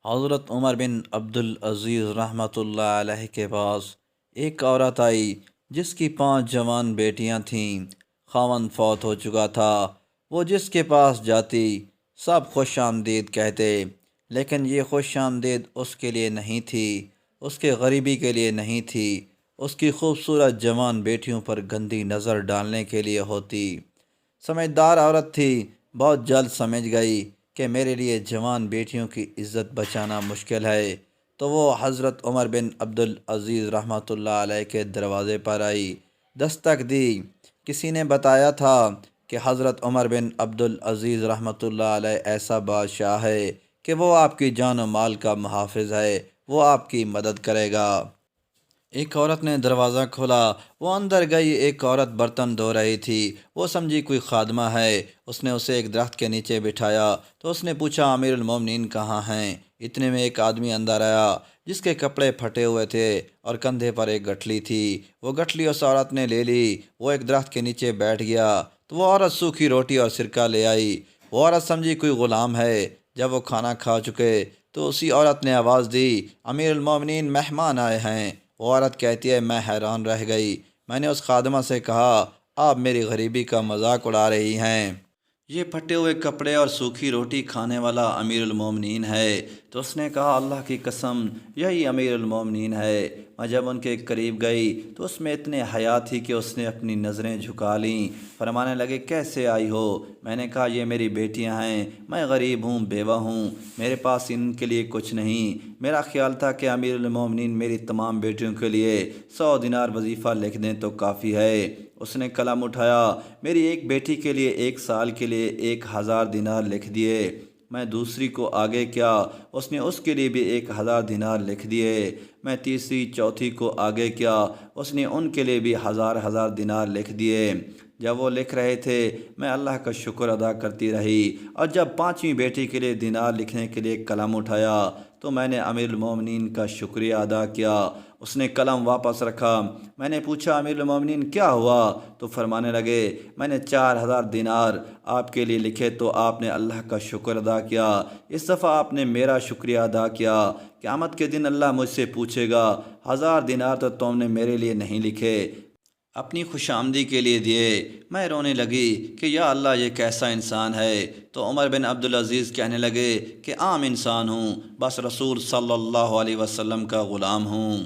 حضرت عمر بن عبدالعزیز رحمۃ اللہ علیہ کے پاس ایک عورت آئی جس کی 5 جوان بیٹیاں تھیں۔ خاوند فوت ہو چکا تھا۔ وہ جس کے پاس جاتی سب خوش آمدید کہتے، لیکن یہ خوش آمدید اس کے لیے نہیں تھی، اس کے غریبی کے لیے نہیں تھی، اس کی خوبصورت جوان بیٹیوں پر گندی نظر ڈالنے کے لیے ہوتی۔ سمجھدار عورت تھی، بہت جلد سمجھ گئی کہ میرے لیے جوان بیٹیوں کی عزت بچانا مشکل ہے، تو وہ حضرت عمر بن عبدالعزیز رحمۃ اللہ علیہ کے دروازے پر آئی، دستک دی۔ کسی نے بتایا تھا کہ حضرت عمر بن عبدالعزیز رحمۃ اللہ علیہ ایسا بادشاہ ہے کہ وہ آپ کی جان و مال کا محافظ ہے، وہ آپ کی مدد کرے گا۔ ایک عورت نے دروازہ کھولا، وہ اندر گئی۔ ایک عورت برتن دھو رہی تھی، وہ سمجھی کوئی خادمہ ہے۔ اس نے اسے ایک درخت کے نیچے بٹھایا تو اس نے پوچھا، امیر المومنین کہاں ہیں؟ اتنے میں ایک آدمی اندر آیا جس کے کپڑے پھٹے ہوئے تھے اور کندھے پر ایک گٹھلی تھی۔ وہ گٹھلی اس عورت نے لے لی۔ وہ ایک درخت کے نیچے بیٹھ گیا تو وہ عورت سوکھی روٹی اور سرکہ لے آئی۔ وہ عورت سمجھی کوئی غلام ہے۔ جب وہ کھانا کھا چکے تو اسی عورت نے آواز دی، امیر المومنین مہمان آئے ہیں۔ وہ عورت کہتی ہے، میں حیران رہ گئی۔ میں نے اس خادمہ سے کہا، آپ میری غریبی کا مذاق اڑا رہی ہیں، یہ پھٹے ہوئے کپڑے اور سوکھی روٹی کھانے والا امیر المومنین ہے۔ تو اس نے کہا، اللہ کی قسم یہی امیر المومنین ہے۔ میں جب ان کے قریب گئی تو اس میں اتنے حیا تھی کہ اس نے اپنی نظریں جھکا لیں۔ فرمانے لگے، کیسے آئی ہو؟ میں نے کہا، یہ میری بیٹیاں ہیں، میں غریب ہوں، بیوہ ہوں، میرے پاس ان کے لیے کچھ نہیں۔ میرا خیال تھا کہ امیر المومنین میری تمام بیٹیوں کے لیے 100 دینار وظیفہ لکھ دیں تو کافی ہے۔ اس نے قلم اٹھایا، میری ایک بیٹی کے لیے 1 سال کے لیے 1000 دینار لکھ دیے۔ میں دوسری کو آگے کیا، اس نے اس کے لیے بھی 1000 دینار لکھ دیے۔ میں تیسری چوتھی کو آگے کیا، اس نے ان کے لیے بھی 1000 دینار لکھ دیے۔ جب وہ لکھ رہے تھے میں اللہ کا شکر ادا کرتی رہی، اور جب 5ویں بیٹی کے لیے دینار لکھنے کے لیے قلم اٹھایا تو میں نے امیر المومنین کا شکریہ ادا کیا۔ اس نے قلم واپس رکھا۔ میں نے پوچھا، امیر المومنین کیا ہوا؟ تو فرمانے لگے، میں نے 4000 دینار آپ کے لیے لکھے تو آپ نے اللہ کا شکر ادا کیا، اس دفعہ آپ نے میرا شکریہ ادا کیا۔ قیامت کے دن اللہ مجھ سے پوچھے گا، 1000 دینار تو تم نے میرے لیے نہیں لکھے، اپنی خوش آمدی کے لیے دیے۔ میں رونے لگی کہ یا اللہ، یہ کیسا انسان ہے؟ تو عمر بن عبدالعزیز کہنے لگے کہ عام انسان ہوں، بس رسول صلی اللہ علیہ وسلم کا غلام ہوں۔